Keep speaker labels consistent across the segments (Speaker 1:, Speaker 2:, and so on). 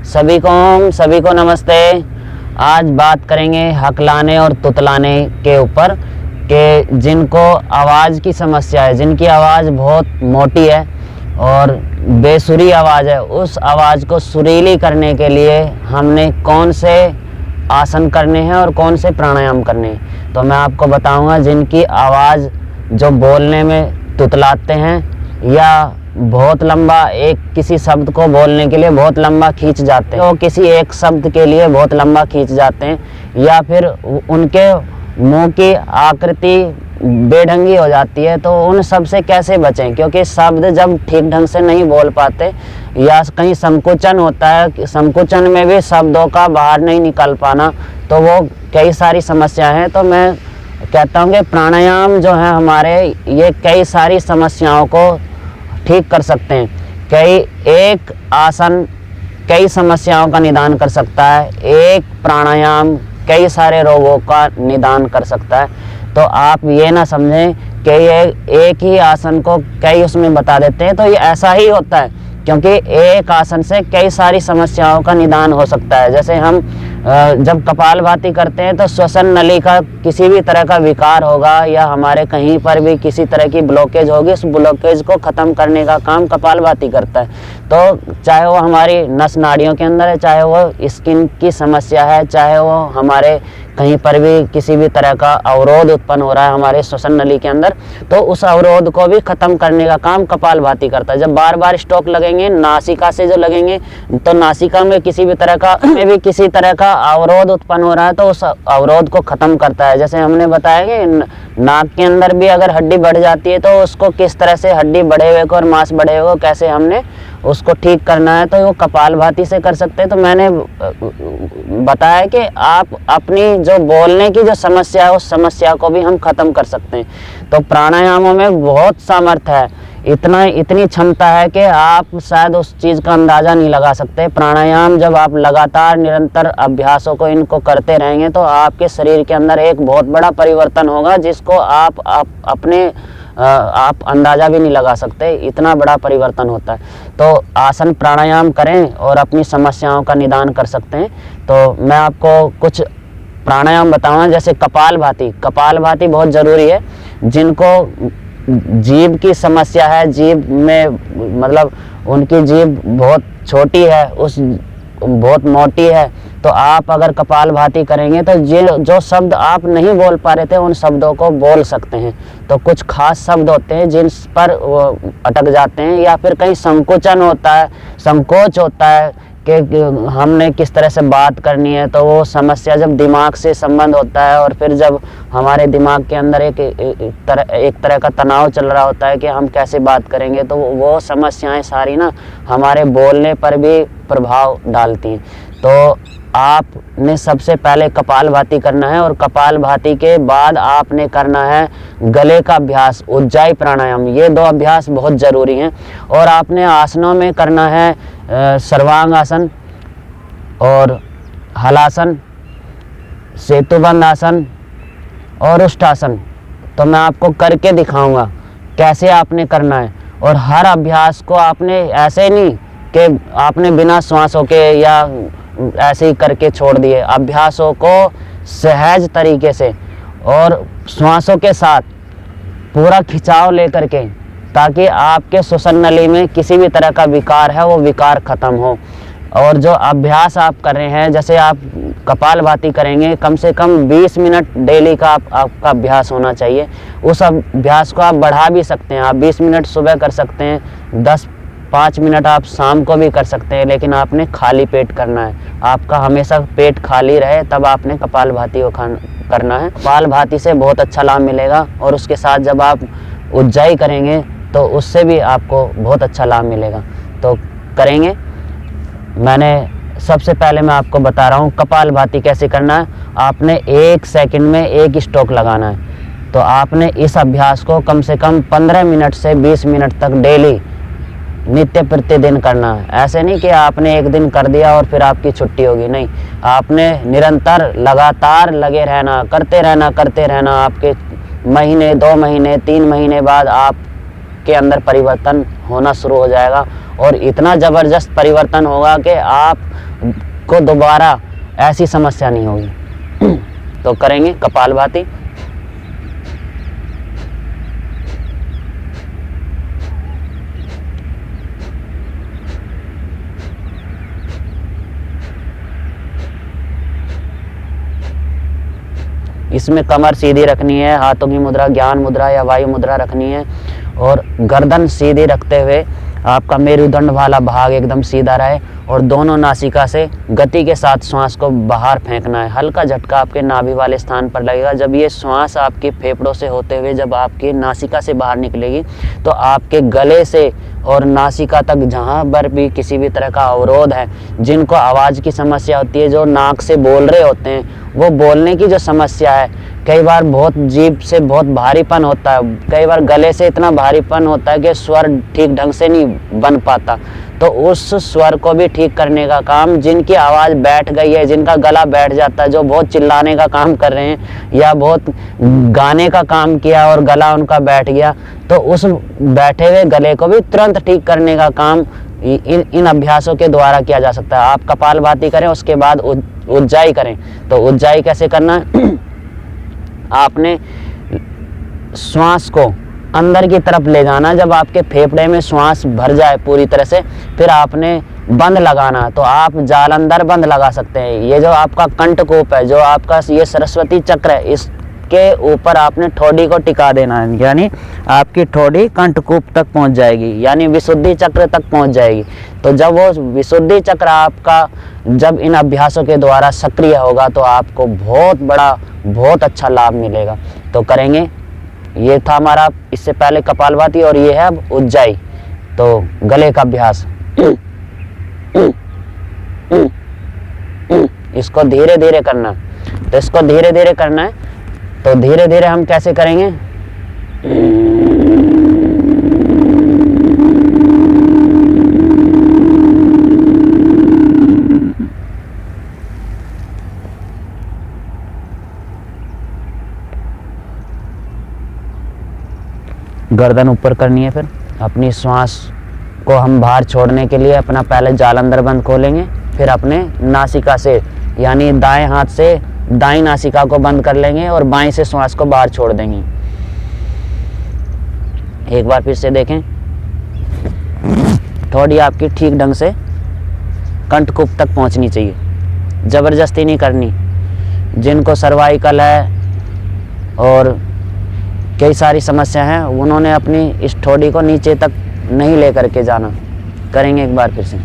Speaker 1: सभी को नमस्ते। आज बात करेंगे हकलाने और तुतलाने के ऊपर कि जिनको आवाज़ की समस्या है, जिनकी आवाज़ बहुत मोटी है और बेसुरी आवाज़ है, उस आवाज़ को सुरीली करने के लिए हमने कौन से आसन करने हैं और कौन से प्राणायाम करने हैं। तो मैं आपको बताऊंगा जिनकी आवाज़ जो बोलने में तुतलाते हैं या बहुत लंबा एक किसी शब्द को बोलने के लिए बहुत लंबा खींच जाते हैं, तो किसी एक शब्द के लिए बहुत लंबा खींच जाते हैं, या फिर उनके मुंह की आकृति बेढंगी हो जाती है, तो उन सब से कैसे बचें। क्योंकि शब्द जब ठीक ढंग से नहीं बोल पाते या कहीं संकुचन होता है, संकुचन में भी शब्दों का बाहर नहीं निकल पाना, तो वो कई सारी समस्याएं हैं। तो मैं कहता हूँ कि प्राणायाम जो है हमारे, ये कई सारी समस्याओं को ठीक कर सकते हैं। एक आसन कई समस्याओं का निदान कर सकता है, एक प्राणायाम कई सारे रोगों का निदान कर सकता है। तो आप ये ना समझें कि ये एक ही आसन को कई उसमें बता देते हैं, तो ये ऐसा ही होता है, क्योंकि एक आसन से कई सारी समस्याओं का निदान हो सकता है। जैसे हम जब कपालभाति करते हैं तो श्वसन नली का किसी भी तरह का विकार होगा या हमारे कहीं पर भी किसी तरह की ब्लॉकेज होगी, उस ब्लॉकेज को ख़त्म करने का काम कपालभाति करता है। तो चाहे वो हमारी नस नाड़ियों के अंदर है, चाहे वो स्किन की समस्या है, चाहे वो हमारे कहीं पर भी किसी भी तरह का अवरोध उत्पन्न हो रहा है हमारे श्वसन नली के अंदर, तो उस अवरोध को भी ख़त्म करने का काम कपालभाति करता है। जब बार बार स्ट्रोक लगेंगे नासिका से जो लगेंगे, तो नासिका में किसी तरह का अवरोध उत्पन्न हो रहा है, तो उस अवरोध को ख़त्म करता है। जैसे हमने बताया कि नाक के अंदर भी अगर हड्डी बढ़ जाती है, तो उसको किस तरह से हड्डी बढ़े हुए को और मांस बढ़े हुए को कैसे हमने उसको ठीक करना है, तो वो कपालभाति से कर सकते हैं। तो मैंने बताया कि आप अपनी जो बोलने की जो समस्या है, उस समस्या को भी हम ख़त्म कर सकते हैं। तो प्राणायामों में बहुत सामर्थ्य है, इतनी क्षमता है कि आप शायद उस चीज़ का अंदाज़ा नहीं लगा सकते। प्राणायाम जब आप लगातार निरंतर अभ्यासों को इनको करते रहेंगे, तो आपके शरीर के अंदर एक बहुत बड़ा परिवर्तन होगा, जिसको आप अंदाज़ा भी नहीं लगा सकते, इतना बड़ा परिवर्तन होता है। तो आसन प्राणायाम करें और अपनी समस्याओं का निदान कर सकते हैं। तो मैं आपको कुछ प्राणायाम बताऊंगा, जैसे कपालभाति बहुत ज़रूरी है। जिनको जीभ की समस्या है, जीभ में मतलब उनकी जीभ बहुत छोटी है, बहुत मोटी है, तो आप अगर कपालभाति करेंगे तो जो शब्द आप नहीं बोल पा रहे थे, उन शब्दों को बोल सकते हैं। तो कुछ खास शब्द होते हैं जिन पर वो अटक जाते हैं, या फिर कहीं संकोच होता है कि हमने किस तरह से बात करनी है। तो वो समस्या जब दिमाग से संबंध होता है, और फिर जब हमारे दिमाग के अंदर एक तरह का तनाव चल रहा होता है कि हम कैसे बात करेंगे, तो वो समस्याएं सारी ना हमारे बोलने पर भी प्रभाव डालती हैं। तो आपने सबसे पहले कपालभाति करना है, और कपालभाति के बाद आपने करना है गले का अभ्यास, उज्जाई प्राणायाम। ये दो अभ्यास बहुत ज़रूरी हैं। और आपने आसनों में करना है सर्वांग आसन और हलासन, सेतुबंध आसन और उष्टासन। तो मैं आपको करके दिखाऊंगा कैसे आपने करना है। और हर अभ्यास को आपने ऐसे नहीं कि आपने बिना श्वासों के या ऐसे ही करके छोड़ दिए, अभ्यासों को सहज तरीके से और श्वासों के साथ पूरा खिंचाव लेकर के, ताकि आपके श्वसन नली में किसी भी तरह का विकार है वो विकार खत्म हो। और जो अभ्यास आप कर रहे हैं, जैसे आप कपालभाति करेंगे, कम से कम 20 मिनट डेली का आपका अभ्यास होना चाहिए। उस अभ्यास को आप बढ़ा भी सकते हैं, आप 20 मिनट सुबह कर सकते हैं, 5 मिनट आप शाम को भी कर सकते हैं, लेकिन आपने खाली पेट करना है। आपका हमेशा पेट खाली रहे, तब आपने कपालभाति को करना है। कपालभाति से बहुत अच्छा लाभ मिलेगा, और उसके साथ जब आप उज्जाई करेंगे तो उससे भी आपको बहुत अच्छा लाभ मिलेगा। तो करेंगे। सबसे पहले मैं आपको बता रहा हूँ कपालभाति कैसे करना है। आपने 1 सेकंड में 1 स्ट्रोक लगाना है। तो आपने इस अभ्यास को कम से कम 15 मिनट से 20 मिनट तक डेली नित्य प्रतिदिन करना है। ऐसे नहीं कि आपने एक दिन कर दिया और फिर आपकी छुट्टी होगी, नहीं, आपने निरंतर लगातार लगे रहना, करते रहना। आपके महीने, 2 महीने, 3 महीने बाद आपके अंदर परिवर्तन होना शुरू हो जाएगा और इतना ज़बरदस्त परिवर्तन होगा कि आपको दोबारा ऐसी समस्या नहीं होगी। तो करेंगे कपालभाति। इसमें कमर सीधी रखनी है, हाथों की मुद्रा ज्ञान मुद्रा या वायु मुद्रा रखनी है और गर्दन सीधी रखते हुए आपका मेरुदंड वाला भाग एकदम सीधा रहे और दोनों नासिका से गति के साथ श्वास को बाहर फेंकना है। हल्का झटका आपके नाभि वाले स्थान पर लगेगा। जब ये श्वास आपके फेफड़ों से होते हुए जब आपकी नासिका से बाहर निकलेगी तो आपके गले से और नासिका तक जहाँ पर भी किसी भी तरह का अवरोध है, जिनको आवाज़ की समस्या होती है, जो नाक से बोल रहे होते हैं, वो बोलने की जो समस्या है, कई बार बहुत जीभ से बहुत भारीपन होता है, कई बार गले से इतना भारीपन होता है कि स्वर ठीक ढंग से नहीं बन पाता, तो उस स्वर को भी ठीक करने का काम, जिनकी आवाज़ बैठ गई है, जिनका गला बैठ जाता है, जो बहुत चिल्लाने का काम कर रहे हैं या बहुत गाने का काम किया और गला उनका बैठ गया, तो उस बैठे हुए गले को भी तुरंत ठीक करने का काम इन अभ्यासों के द्वारा किया जा सकता है। आप कपालभाति करें, उसके बाद उज्जाई करें। तो उज्जाई कैसे करना है? आपने श्वास को अंदर की तरफ ले जाना। जब आपके फेफड़े में श्वास भर जाए पूरी तरह से, फिर आपने बंद लगाना। तो आप जालंधर बंद लगा सकते हैं। ये जो आपका कंठकूप है, जो आपका ये सरस्वती चक्र है, इसके ऊपर आपने ठोड़ी को टिका देना है, यानी आपकी ठोड़ी कंठकूप तक पहुंच जाएगी, यानी विशुद्धि चक्र तक पहुंच जाएगी। तो जब वो विशुद्धि चक्र आपका जब इन अभ्यासों के द्वारा सक्रिय होगा तो आपको बहुत अच्छा लाभ मिलेगा। तो करेंगे। ये था हमारा इससे पहले कपालभाति और ये है अब उज्जाई। तो गले का अभ्यास, इसको धीरे धीरे करना। तो इसको धीरे धीरे करना है। तो धीरे धीरे हम कैसे करेंगे? गर्दन ऊपर करनी है। फिर अपनी श्वास को हम बाहर छोड़ने के लिए अपना पहले जालंधर बंद खोलेंगे, फिर अपने नासिका से यानी दाएं हाथ से दाईं नासिका को बंद कर लेंगे और बाएं से श्वास को बाहर छोड़ देंगे। एक बार फिर से देखें। थोड़ी आपकी ठीक ढंग से कंठकूप तक पहुंचनी चाहिए, ज़बरदस्ती नहीं करनी। जिनको सर्वाइकल है और कई सारी समस्या हैं, उन्होंने अपनी इस ठोड़ी को नीचे तक नहीं लेकर के जाना। करेंगे एक बार फिर से।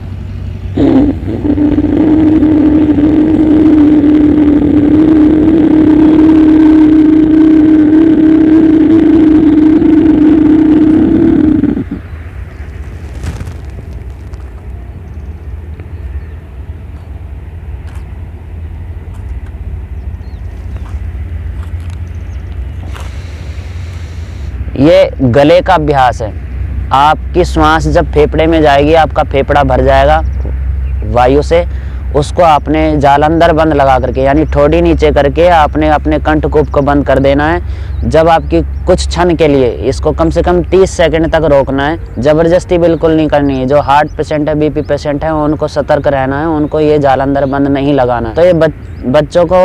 Speaker 1: ये गले का अभ्यास है। आपकी श्वास जब फेफड़े में जाएगी, आपका फेफड़ा भर जाएगा वायु से, उसको आपने जालंधर बंद लगा करके यानी ठोड़ी नीचे करके आपने अपने कंठकूप को बंद कर देना है। जब आपकी कुछ क्षण के लिए इसको कम से कम 30 सेकंड तक रोकना है, ज़बरदस्ती बिल्कुल नहीं करनी है। जो हार्ट पेशेंट है, बीपी पेशेंट है, उनको सतर्क रहना है, उनको ये जालंधर बंद नहीं लगाना। तो ये बच्चों को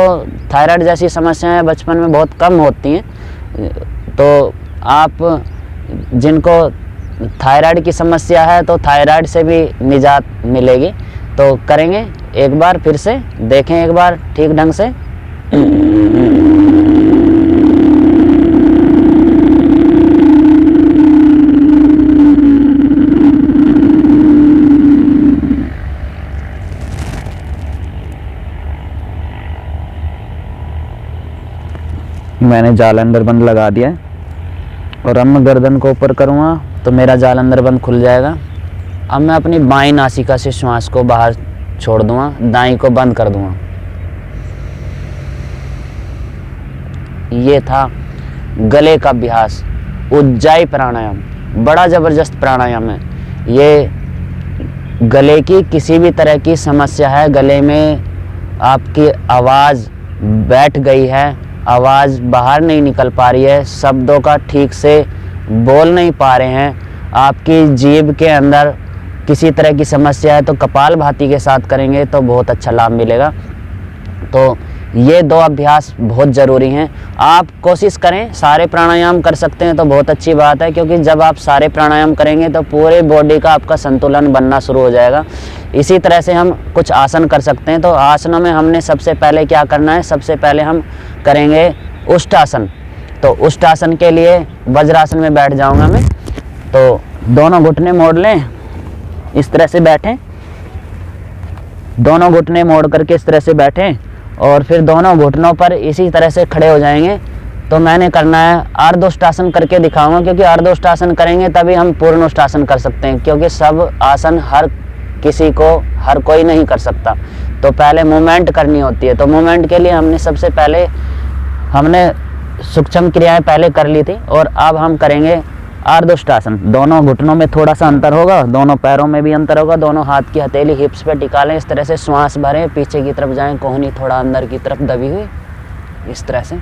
Speaker 1: थायराइड जैसी समस्याएं बचपन में बहुत कम होती हैं। तो आप जिनको थायराइड की समस्या है तो थायराइड से भी निजात मिलेगी। तो करेंगे एक बार फिर से, देखें एक बार ठीक ढंग से। मैंने जालंधर बंद लगा दिया है और अब मैं गर्दन को ऊपर करूँगा तो मेरा जालंधर बंद खुल जाएगा। अब मैं अपनी बाईं नासिका से श्वास को बाहर छोड़ दूँगा, दाईं को बंद कर दूँगा। ये था गले का अभ्यास, उज्जाई प्राणायाम। बड़ा ज़बरदस्त प्राणायाम है ये। गले की किसी भी तरह की समस्या है, गले में आपकी आवाज़ बैठ गई है, आवाज़ बाहर नहीं निकल पा रही है, शब्दों का ठीक से बोल नहीं पा रहे हैं, आपकी जीभ के अंदर किसी तरह की समस्या है तो कपालभाति के साथ करेंगे तो बहुत अच्छा लाभ मिलेगा। तो ये 2 अभ्यास बहुत ज़रूरी हैं। आप कोशिश करें सारे प्राणायाम कर सकते हैं तो बहुत अच्छी बात है, क्योंकि जब आप सारे प्राणायाम करेंगे तो पूरे बॉडी का आपका संतुलन बनना शुरू हो जाएगा। इसी तरह से हम कुछ आसन कर सकते हैं। तो आसनों में हमने सबसे पहले क्या करना है, सबसे पहले हम करेंगे उष्टासन। तो उष्टासन के लिए वज्रासन में बैठ जाऊंगा मैं। तो दोनों घुटने मोड़ लें, इस तरह से बैठें, दोनों घुटने मोड़ करके इस तरह से बैठें और फिर दोनों घुटनों पर इसी तरह से खड़े हो जाएंगे। तो मैंने करना है अर्धोष्टासन करके दिखाऊंगा, क्योंकि अर्धोष्टासन करेंगे तभी हम पूर्ण उष्टासन कर सकते हैं, क्योंकि सब आसन हर किसी को हर कोई नहीं कर सकता। तो पहले मूवमेंट करनी होती है। तो मूवमेंट के लिए हमने सबसे पहले सूक्ष्म क्रियाएं पहले कर ली थी और अब हम करेंगे अर्धोष्टासन। दोनों घुटनों में थोड़ा सा अंतर होगा, दोनों पैरों में भी अंतर होगा। दोनों हाथ की हथेली हिप्स पे टिका लें, इस तरह से श्वास भरें, पीछे की तरफ जाएं, कोहनी थोड़ा अंदर की तरफ दबी हुई, इस तरह से।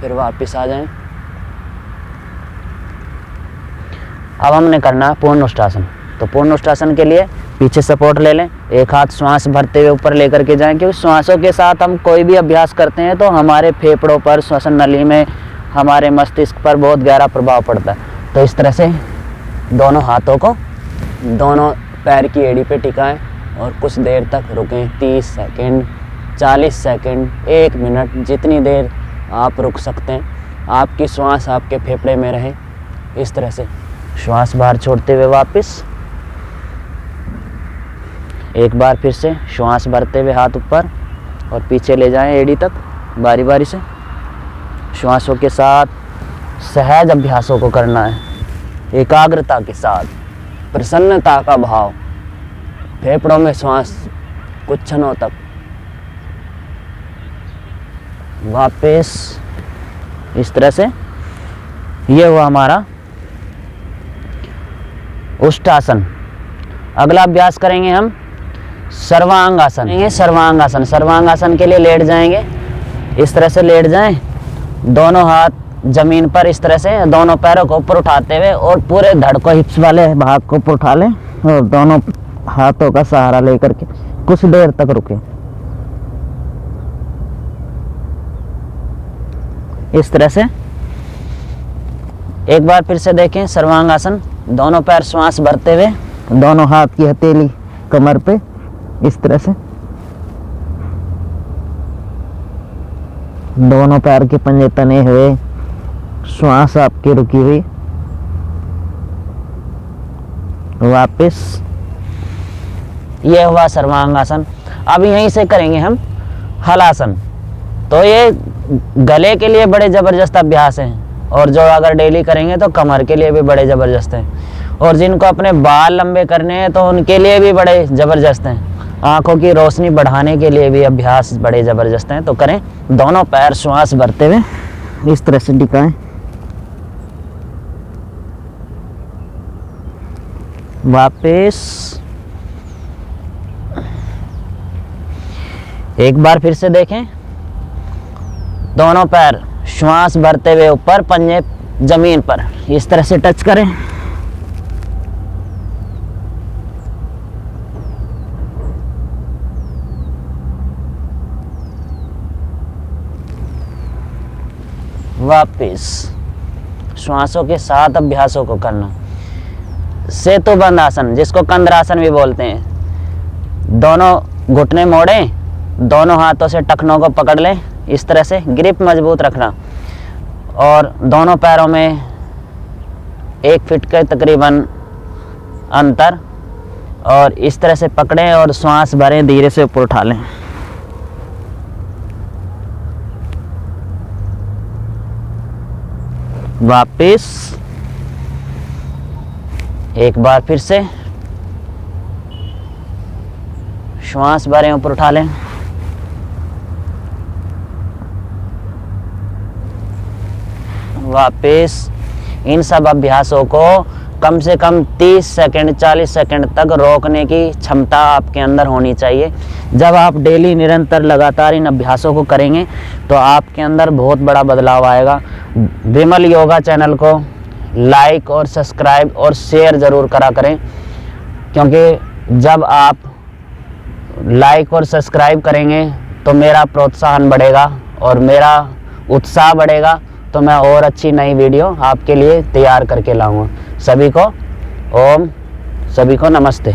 Speaker 1: फिर वापस आ जाएं। अब हमने करना है पूर्ण उष्टासन। तो पूर्ण उष्टासन के लिए पीछे सपोर्ट ले लें, एक हाथ श्वास भरते हुए ऊपर लेकर के जाएं, क्योंकि श्वासों के साथ हम कोई भी अभ्यास करते हैं तो हमारे फेफड़ों पर, श्वसन नली में, हमारे मस्तिष्क पर बहुत गहरा प्रभाव पड़ता है। तो इस तरह से दोनों हाथों को दोनों पैर की एड़ी पे टिकाएं और कुछ देर तक रुकें। 30 सेकंड, 40 सेकंड, 1 मिनट, जितनी देर आप रुक सकते हैं। आपकी श्वास आपके फेफड़े में रहे। इस तरह से श्वास बाहर छोड़ते हुए वापस, एक बार फिर से श्वास भरते हुए हाथ ऊपर और पीछे ले जाएं एड़ी तक, बारी बारी से। श्वासों के साथ सहज अभ्यासों को करना है, एकाग्रता के साथ, प्रसन्नता का भाव, फेफड़ों में श्वास कुछ क्षणों तक। वापस इस तरह से। ये हुआ हमारा उष्टासन। अगला अभ्यास करेंगे हम सर्वांगासन। सर्वांगासन, सर्वांगासन के लिए लेट जाएंगे, इस तरह से लेट जाएं, दोनों हाथ जमीन पर इस तरह से, दोनों पैरों को ऊपर उठाते हुए और पूरे धड़ को, हिप्स वाले भाग को ऊपर उठा लें और दोनों हाथों का सहारा लेकर के कुछ देर तक रुके। इस तरह से एक बार फिर से देखें सर्वांगासन। दोनों पैर श्वास भरते हुए, दोनों हाथ की हथेली कमर पे, इस तरह से। दोनों पैर के पंजे तने हुए, श्वास आपकी रुकी हुई। वापस। ये हुआ सर्वांगासन। अब यहीं से करेंगे हम हलासन। तो ये गले के लिए बड़े ज़बरदस्त अभ्यास हैं और जो अगर डेली करेंगे तो कमर के लिए भी बड़े ज़बरदस्त हैं, और जिनको अपने बाल लंबे करने हैं तो उनके लिए भी बड़े ज़बरदस्त हैं। आँखों की रोशनी बढ़ाने के लिए भी अभ्यास बड़े ज़बरदस्त हैं। तो करें, दोनों पैर श्वास भरते हुए इस तरह से टिकाएं। वापस एक बार फिर से देखें, दोनों पैर श्वास भरते हुए ऊपर, पंजे जमीन पर इस तरह से टच करें। वापिस श्वासों के साथ अभ्यासों को करना। सेतुबंध आसन, जिसको कंद्रासन भी बोलते हैं। दोनों घुटने मोड़ें, दोनों हाथों से टखनों को पकड़ लें, इस तरह से ग्रिप मजबूत रखना, और दोनों पैरों में 1 फीट के तकरीबन अंतर, और इस तरह से पकड़ें और श्वास भरें, धीरे से ऊपर उठा लें। वापिस एक बार फिर से श्वास भरें, ऊपर उठा लें। वापिस इन सब अभ्यासों को कम से कम 30 सेकंड 40 सेकंड तक रोकने की क्षमता आपके अंदर होनी चाहिए। जब आप डेली निरंतर लगातार इन अभ्यासों को करेंगे तो आपके अंदर बहुत बड़ा बदलाव आएगा। विमल योगा चैनल को लाइक और सब्सक्राइब और शेयर ज़रूर करा करें, क्योंकि जब आप लाइक और सब्सक्राइब करेंगे तो मेरा प्रोत्साहन बढ़ेगा और मेरा उत्साह बढ़ेगा, तो मैं और अच्छी नई वीडियो आपके लिए तैयार करके लाऊंगा। सभी को नमस्ते।